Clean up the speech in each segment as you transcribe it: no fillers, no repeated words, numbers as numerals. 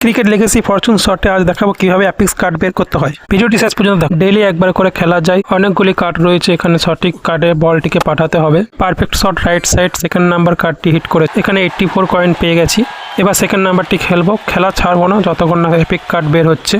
Cricket legacy Fortune শটে আজ দেখাবো কিভাবে অ্যাপিক্স কার্ড বের করতে হয়। ভিডিওটি শেষ পর্যন্ত দেখো। ডেইলি একবার করে খেলা যায়, অনেকগুলি কার্ড রয়েছে এখানে। সঠিক কার্ডে বলটিকে পাঠাতে হবে। Perfect shot right side, second number কার্ডটি হিট করে এখানে 84 কয়েন পেয়ে গেছি। এবার সেকেন্ড নাম্বারটি খেলবো, খেলা ছাড়বো না যতক্ষণ না এপিক কার্ড বের হচ্ছে।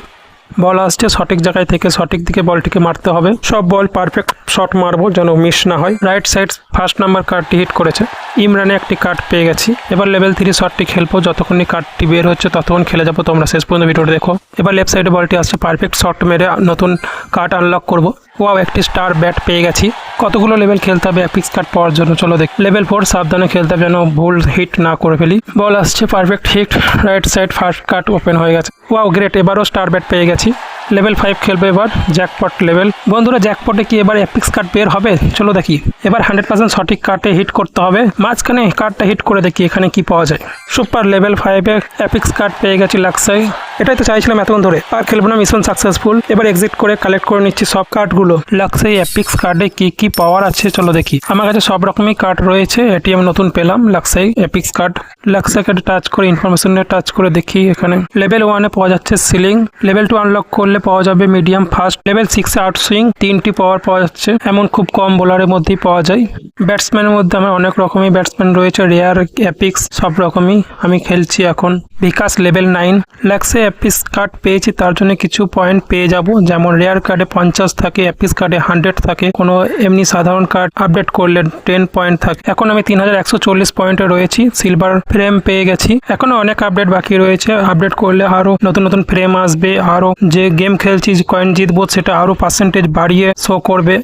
বল আসছে, সঠিক জায়গায় থেকে সঠিক দিকে বলটিকে মারতে হবে। সব বল পারফেক্ট শট মারবো যেন মিস না হয়। রাইট সাইড ফার্স্ট নাম্বার কার্ডটি হিট করেছে। ইমরানে একটি কার্ড পেয়ে গেছি। এবার লেভেল 3 শটটি খেলবো, যতক্ষণ কার্ডটি বের হচ্ছে ততক্ষণ খেলে যাবো। তোমরা শেষ পর্যন্ত ভিডিওটা দেখো। এবার লেফট সাইডে বলটি আসছে, পারফেক্ট শট মেরে নতুন কার্ড আনলক করবো। ওয়াও, একটি স্টার ব্যাট পেয়ে গেছি। কতগুলো লেভেল খেলতে হবে অ্যাপিক্স কার্ড পাওয়ার জন্য চলো দেখ। লেভেল 4 সাবধানে খেলতে হবে যেন ভুল হিট না করে ফেলি। বল আসছে, perfect hit, right side first card open হয়ে গেছে। ওয়াও গ্রেট, এবারও স্টার ব্যাট পেয়ে গেছি। লেভেল 5 খেলবে এবার জ্যাকপট লেভেল। বন্ধুরা জ্যাকপটে কি এবার অ্যাপিক্স কার্ড বের হবে চলো দেখি। এবার 100% সঠিক কার্ডে হিট করতে হবে। মাঝখানে কার্ডটা হিট করে দেখি এখানে কি পাওয়া যায়। সুপার লেভেল 5 অ্যাপিক্স কার্ড পেয়ে গেছি লাক্সাই। এটাই তো চাইছিলাম এতক্ষণ ধরে। আর খেলবো না, মিশন সাকসেসফুল। এবার এক্সিট করে কালেক্ট করে নিচ্ছি সব কার্ডগুলো। লাক্সাই অ্যাপিক্স কার্ডে কি কি পাওয়ার আছে চলো দেখি। আমার কাছে সব রকমই কার্ড রয়েছে। এটি আমি নতুন পেলাম লাক্সাই অ্যাপিক্স কার্ড। লাক্সাই কার্ডে টাচ করে ইনফরমেশনে টাচ করে দেখি। এখানে লেভেল 1 এ পাওয়া যাচ্ছে সিলিং। লেভেল 2 আনলক করলে পাওয়া যাবে মিডিয়াম ফাস্ট। লেভেল 6 এ আউট সুইং, 3টি পাওয়ার পাওয়া যাচ্ছে। এমন খুব কম বোলারের মধ্যেই পাওয়া যায়। ব্যাটসম্যানের মধ্যে আমার অনেক রকমই ব্যাটসম্যান রয়েছে, রেয়ার অ্যাপিক্স সব রকমই আমি খেলছি এখন। বিকাশ লেভেল 9 লাক্সাই অ্যাপিক্স কার্ড পেয়েছি, তার জন্য কিছু পয়েন্ট পেয়ে যাব। যেমন রেয়ার কার্ডে 50 থাকে, অ্যাপিক্স কার্ডে 100 থাকে। কোনো এমনি সাধারণ কার্ড আপডেট করলে 10 পয়েন্ট থাকে। এখন আমি 3140 পয়েন্টে রয়েছি। সিলভার ফ্রেম পেয়ে গেছি। এখনো অনেক আপডেট বাকি রয়েছে। আপডেট করলে আরো নতুন নতুন ফ্রেম আসবে। আরো যে গেম খেলছি কয়েন জিতবো সেটা আরো পার্সেন্টেজ বাড়িয়ে শো করবে।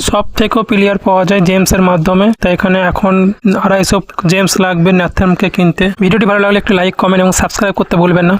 সব থেকেও প্লেয়ার পাওয়া যায় জেমসের মাধ্যমে। তাই এখানে এখন 250 জেমস লাগবে ন্যাথামকে কিনতে। ভিডিওটি ভালো লাগলে একটু লাইক, কমেন্ট এবং সাবস্ক্রাইব করতে ভুলবেন না।